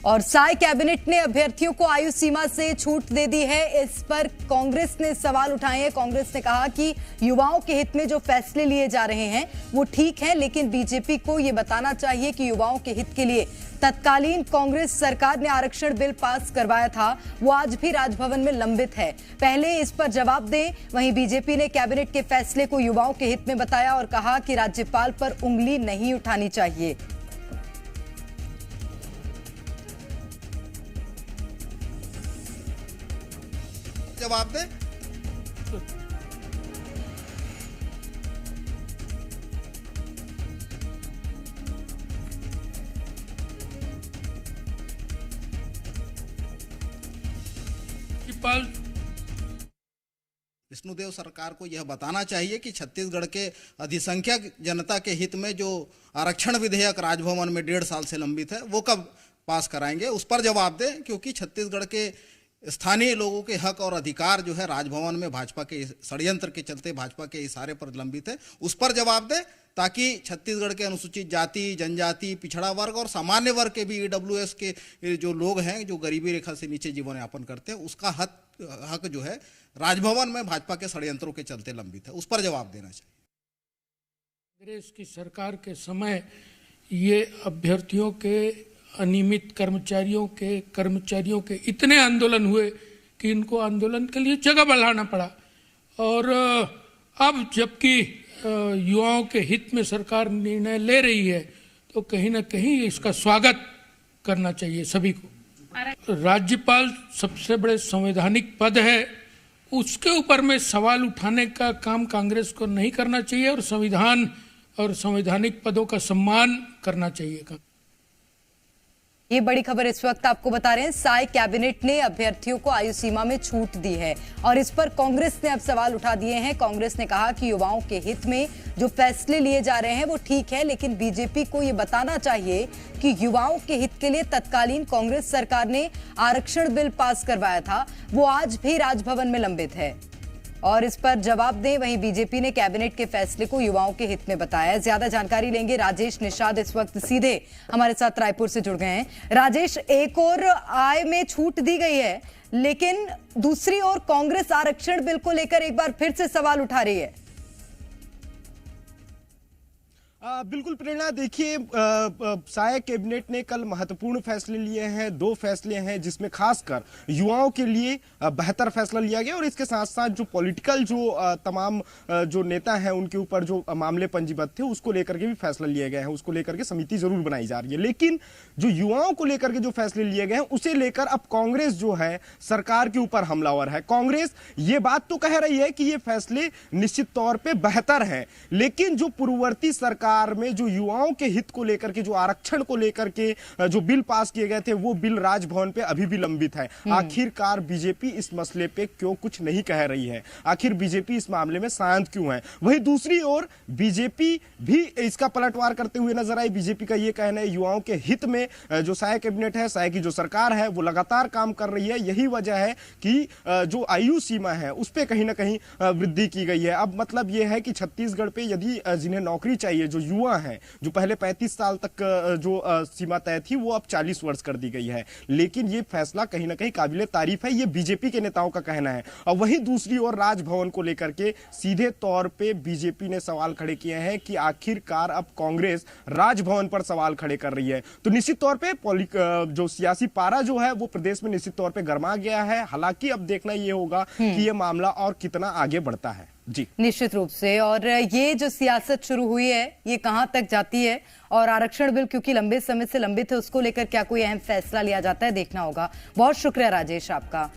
और साय कैबिनेट ने अभ्यर्थियों को आयु सीमा से छूट दे दी है। इस पर कांग्रेस ने सवाल उठाए हैं। कांग्रेस ने कहा कि युवाओं के हित में जो फैसले लिए जा रहे हैं वो ठीक है, लेकिन बीजेपी को ये बताना चाहिए कि युवाओं के हित के लिए तत्कालीन कांग्रेस सरकार ने आरक्षण बिल पास करवाया था, वो आज भी राजभवन में लंबित है। पहले इस पर जवाब दें। वहीं बीजेपी ने कैबिनेट के फैसले को युवाओं के हित में बताया और कहा कि राज्यपाल पर उंगली नहीं उठानी चाहिए। जवाब दें। विष्णुदेव सरकार को यह बताना चाहिए कि छत्तीसगढ़ के अधिसंख्यक जनता के हित में जो आरक्षण विधेयक राजभवन में 1.5 साल से लंबित है वो कब पास कराएंगे, उस पर जवाब दें। क्योंकि छत्तीसगढ़ के स्थानीय लोगों के हक और अधिकार जो है राजभवन में भाजपा के षड्यंत्र के चलते भाजपा के इशारे पर लंबित है, उस पर जवाब दें, ताकि छत्तीसगढ़ के अनुसूचित जाति, जनजाति, पिछड़ा वर्ग और सामान्य वर्ग के भी EWS के जो लोग हैं जो गरीबी रेखा से नीचे जीवन यापन करते हैं उसका हक जो है राजभवन में भाजपा के षड्यंत्रों के चलते लंबित है, उस पर जवाब देना चाहिए। कांग्रेस की सरकार के समय ये अभ्यर्थियों के, अनियमित कर्मचारियों के इतने आंदोलन हुए कि इनको आंदोलन के लिए जगह बढ़ाना पड़ा। और अब जबकि युवाओं के हित में सरकार निर्णय ले रही है तो कहीं ना कहीं इसका स्वागत करना चाहिए सभी को। राज्यपाल सबसे बड़े संवैधानिक पद है, उसके ऊपर में सवाल उठाने का काम कांग्रेस को नहीं करना चाहिए और संविधान और संवैधानिक पदों का सम्मान करना चाहिए। ये बड़ी खबर इस वक्त आपको बता रहे हैं। साय कैबिनेट ने अभ्यर्थियों को आयु सीमा में छूट दी है और इस पर कांग्रेस ने अब सवाल उठा दिए हैं। कांग्रेस ने कहा कि युवाओं के हित में जो फैसले लिए जा रहे हैं वो ठीक है, लेकिन बीजेपी को ये बताना चाहिए कि युवाओं के हित के लिए तत्कालीन कांग्रेस सरकार ने आरक्षण बिल पास करवाया था, वो आज भी राजभवन में लंबित है और इस पर जवाब दें। वहीं बीजेपी ने कैबिनेट के फैसले को युवाओं के हित में बताया। ज्यादा जानकारी लेंगे राजेश निषाद इस वक्त सीधे हमारे साथ रायपुर से जुड़ गए हैं। राजेश, एक और आय में छूट दी गई है, लेकिन दूसरी ओर कांग्रेस आरक्षण बिल को लेकर एक बार फिर से सवाल उठा रही है। बिल्कुल प्रेरणा, देखिए साय कैबिनेट ने कल महत्वपूर्ण फैसले लिए हैं। 2 फैसले हैं जिसमें खासकर युवाओं के लिए बेहतर फैसला लिया गया और इसके साथ साथ जो पॉलिटिकल तमाम जो नेता हैं उनके ऊपर जो मामले पंजीबद्ध थे उसको लेकर के भी फैसला लिए गए हैं, उसको लेकर के समिति जरूर बनाई जा रही है। लेकिन जो युवाओं को लेकर के जो फैसले लिए गए हैं उसे लेकर अब कांग्रेस जो है सरकार के ऊपर हमलावर है। कांग्रेस ये बात तो कह रही है कि ये फैसले निश्चित तौर पर बेहतर है, लेकिन जो पूर्ववर्ती सरकार में जो युवाओं के हित को लेकर के, जो आरक्षण को लेकर के जो बिल पास किए गए थे वो बिल राजभवन पे अभी भी लंबित है। आखिरकार बीजेपी इस मसले पे क्यों कुछ नहीं कह रही है? आखिर बीजेपी इस मामले में शांत क्यों है? वहीं दूसरी ओर बीजेपी भी इसका पलटवार करते हुए नजर आई। बीजेपी का यह कहना है युवाओं के हित में जो साय कैबिनेट है, साय की जो सरकार है वो लगातार काम कर रही है। यही वजह है कि जो आयु सीमा है उस पर कहीं ना कहीं वृद्धि की गई है। अब मतलब यह है कि छत्तीसगढ़ पे यदि जिन्हें नौकरी चाहिए, जो युवा हैं, जो पहले 35 साल तक जो सीमा तय थी वो अब 40 वर्ष कर दी गई है। लेकिन ये फैसला कहीं ना कहीं काबिले तारीफ है, ये बीजेपी के नेताओं का कहना है। और वहीं दूसरी ओर राजभवन को लेकर के सीधे तौर पे बीजेपी ने सवाल खड़े किए हैं कि आखिरकार अब कांग्रेस राजभवन पर सवाल खड़े कर रही है। तो निश्चित तौर पर जो सियासी पारा जो है वो प्रदेश में निश्चित तौर पर गर्मा गया है। हालांकि अब देखना यह होगा कि यह मामला और कितना आगे बढ़ता है। जी निश्चित रूप से, और ये जो सियासत शुरू हुई है ये कहां तक जाती है और आरक्षण बिल क्योंकि लंबे समय से लंबित है उसको लेकर क्या कोई अहम फैसला लिया जाता है, देखना होगा। बहुत शुक्रिया राजेश आपका।